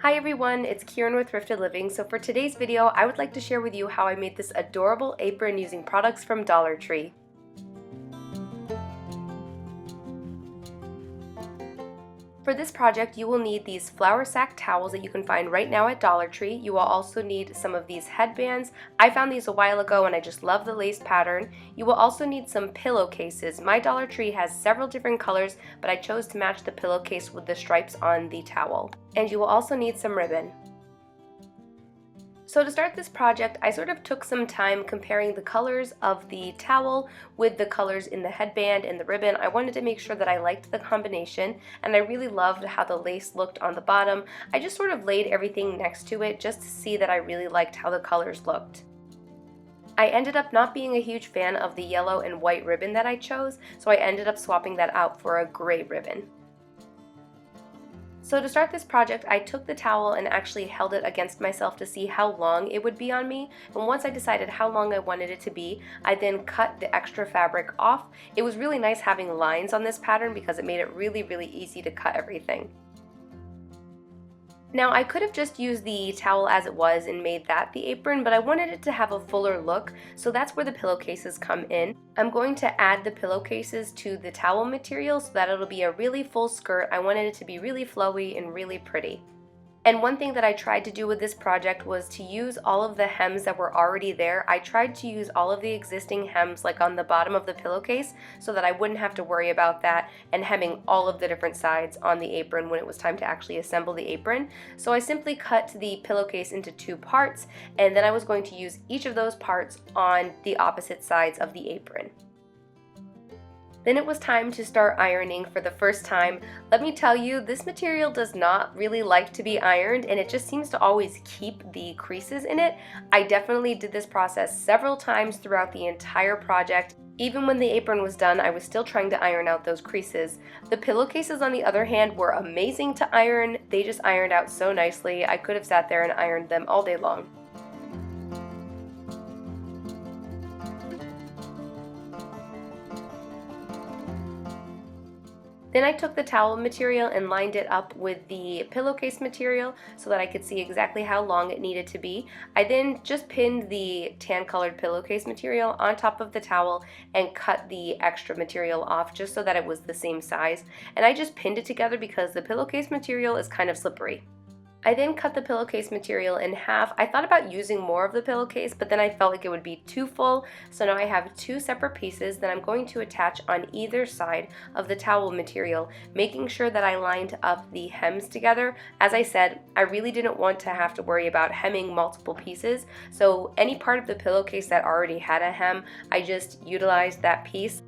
Hi everyone, it's Kieran with Thrifted Living. So for today's video, I would like to share with you how I made this adorable apron using products from Dollar Tree. For this project, you will need these flour sack towels that you can find right now at Dollar Tree. You will also need some of these headbands. I found these a while ago and I just love the lace pattern. You will also need some pillowcases. My Dollar Tree has several different colors, but I chose to match the pillowcase with the stripes on the towel. And you will also need some ribbon. So to start this project, I sort of took some time comparing the colors of the towel with the colors in the headband and the ribbon. I wanted to make sure that I liked the combination, and I really loved how the lace looked on the bottom. I just sort of laid everything next to it just to see that I really liked how the colors looked. I ended up not being a huge fan of the yellow and white ribbon that I chose, so I ended up swapping that out for a gray ribbon. So to start this project, I took the towel and actually held it against myself to see how long it would be on me. And once I decided how long I wanted it to be, I then cut the extra fabric off. It was really nice having lines on this pattern because it made it really easy to cut everything. Now I could have just used the towel as it was and made that the apron, but I wanted it to have a fuller look, so that's where the pillowcases come in. I'm going to add the pillowcases to the towel material so that it'll be a really full skirt. I wanted it to be really flowy and really pretty. And one thing that I tried to do with this project was to use all of the hems that were already there. I tried to use all of the existing hems like on the bottom of the pillowcase so that I wouldn't have to worry about that and hemming all of the different sides on the apron when it was time to actually assemble the apron. So I simply cut the pillowcase into two parts, and then I was going to use each of those parts on the opposite sides of the apron. Then it was time to start ironing for the first time. Let me tell you, this material does not really like to be ironed, and it just seems to always keep the creases in it. I definitely did this process several times throughout the entire project. Even when the apron was done, I was still trying to iron out those creases. The pillowcases, on the other hand, were amazing to iron. They just ironed out so nicely. I could have sat there and ironed them all day long. Then I took the towel material and lined it up with the pillowcase material so that I could see exactly how long it needed to be. I then just pinned the tan colored pillowcase material on top of the towel and cut the extra material off just so that it was the same size. And I just pinned it together because the pillowcase material is kind of slippery. I then cut the pillowcase material in half. I thought about using more of the pillowcase, but then I felt like it would be too full, so now I have two separate pieces that I'm going to attach on either side of the towel material, making sure that I lined up the hems together. As I said, I really didn't want to have to worry about hemming multiple pieces, so any part of the pillowcase that already had a hem, I just utilized that piece.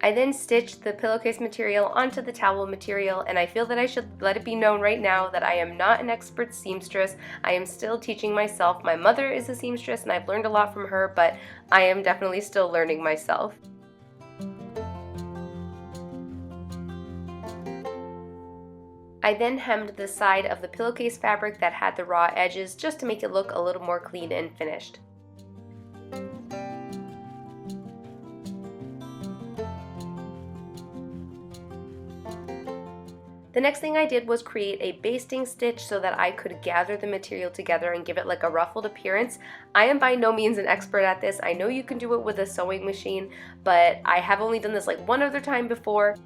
I then stitched the pillowcase material onto the towel material, and I feel that I should let it be known right now that I am not an expert seamstress. I am still teaching myself. My mother is a seamstress and I've learned a lot from her, but I am definitely still learning myself. I then hemmed the side of the pillowcase fabric that had the raw edges just to make it look a little more clean and finished. The next thing I did was create a basting stitch so that I could gather the material together and give it like a ruffled appearance. I am by no means an expert at this. I know you can do it with a sewing machine, but I have only done this like one other time before.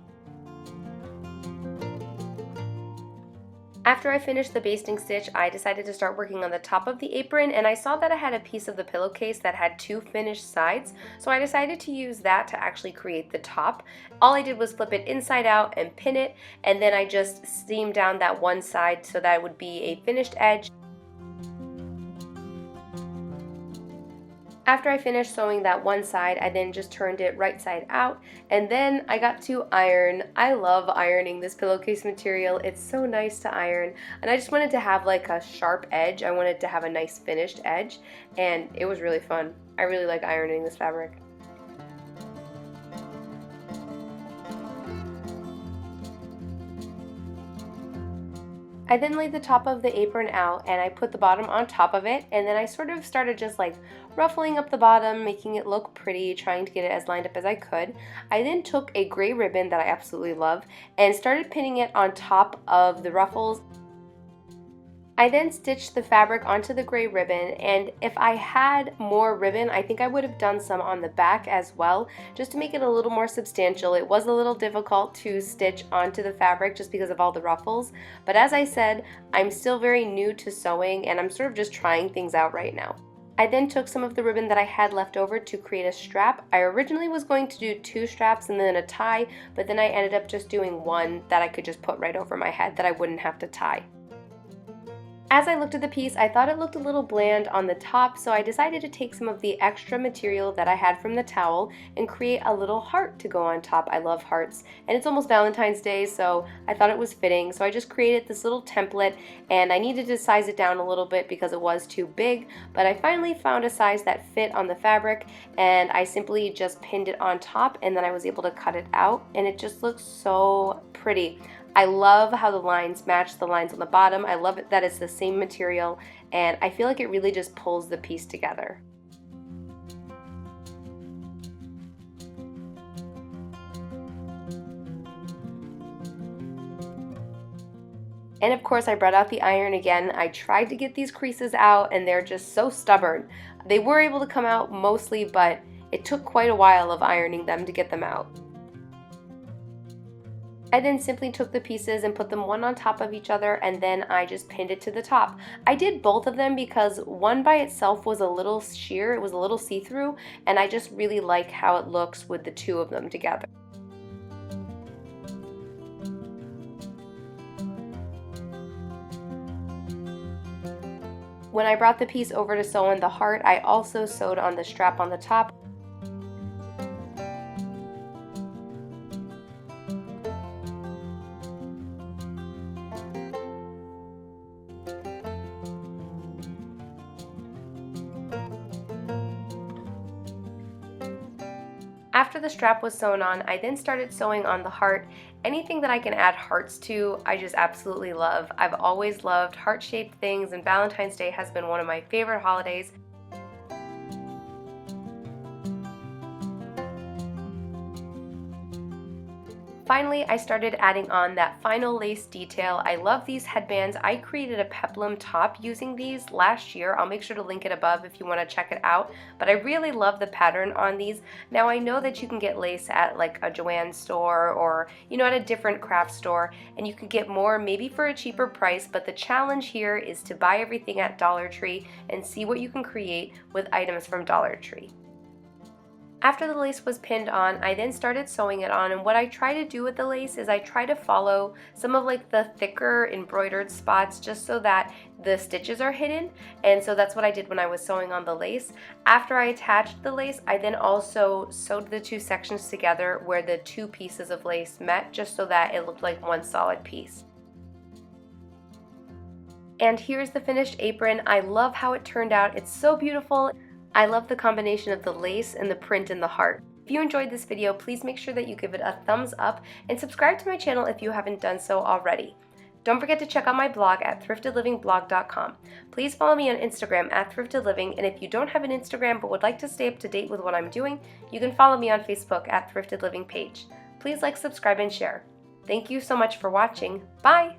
After I finished the basting stitch, I decided to start working on the top of the apron, and I saw that I had a piece of the pillowcase that had two finished sides, so I decided to use that to actually create the top. All I did was flip it inside out and pin it, and then I just seamed down that one side so that it would be a finished edge. After I finished sewing that one side, I then just turned it right side out, and then I got to iron. I love ironing this pillowcase material. It's so nice to iron, and I just wanted to have like a sharp edge. I wanted to have a nice finished edge, and it was really fun. I really like ironing this fabric. I then laid the top of the apron out and I put the bottom on top of it, and then I sort of started just like ruffling up the bottom, making it look pretty, trying to get it as lined up as I could. I then took a gray ribbon that I absolutely love and started pinning it on top of the ruffles. I then stitched the fabric onto the gray ribbon, and if I had more ribbon, I think I would have done some on the back as well, just to make it a little more substantial. It was a little difficult to stitch onto the fabric just because of all the ruffles, but as I said, I'm still very new to sewing and I'm sort of just trying things out right now. I then took some of the ribbon that I had left over to create a strap. I originally was going to do 2 straps and then a tie, but then I ended up just doing one that I could just put right over my head that I wouldn't have to tie. As I looked at the piece, I thought it looked a little bland on the top, so I decided to take some of the extra material that I had from the towel and create a little heart to go on top. I love hearts, and it's almost Valentine's Day, so I thought it was fitting. So I just created this little template, and I needed to size it down a little bit because it was too big, but I finally found a size that fit on the fabric, and I simply just pinned it on top, and then I was able to cut it out, and it just looks so pretty. I love how the lines match the lines on the bottom. I love it that it's the same material, and I feel like it really just pulls the piece together. And of course I brought out the iron again. I tried to get these creases out and they're just so stubborn. They were able to come out mostly, but it took quite a while of ironing them to get them out. I then simply took the pieces and put them one on top of each other, and then I just pinned it to the top. I did both of them because one by itself was a little sheer, it was a little see-through, and I just really like how it looks with the two of them together. When I brought the piece over to sew on the heart, I also sewed on the strap on the top. After the strap was sewn on, I then started sewing on the heart. Anything that I can add hearts to, I just absolutely love. I've always loved heart-shaped things, and Valentine's Day has been one of my favorite holidays. Finally, I started adding on that final lace detail. I love these headbands. I created a peplum top using these last year. I'll make sure to link it above if you want to check it out. But I really love the pattern on these. Now I know that you can get lace at like a Joann store or, you know, at a different craft store, and you could get more maybe for a cheaper price, but the challenge here is to buy everything at Dollar Tree and see what you can create with items from Dollar Tree. After the lace was pinned on, I then started sewing it on, and what I try to do with the lace is I try to follow some of like the thicker embroidered spots just so that the stitches are hidden, and so that's what I did when I was sewing on the lace. After I attached the lace, I then also sewed the two sections together where the two pieces of lace met, just so that it looked like one solid piece. And here's the finished apron. I love how it turned out. It's so beautiful. I love the combination of the lace and the print and the heart. If you enjoyed this video, please make sure that you give it a thumbs up and subscribe to my channel if you haven't done so already. Don't forget to check out my blog at thriftedlivingblog.com. Please follow me on Instagram at thriftedliving, and if you don't have an Instagram but would like to stay up to date with what I'm doing, you can follow me on Facebook at thrifted living page. Please like, subscribe, and share. Thank you so much for watching. Bye!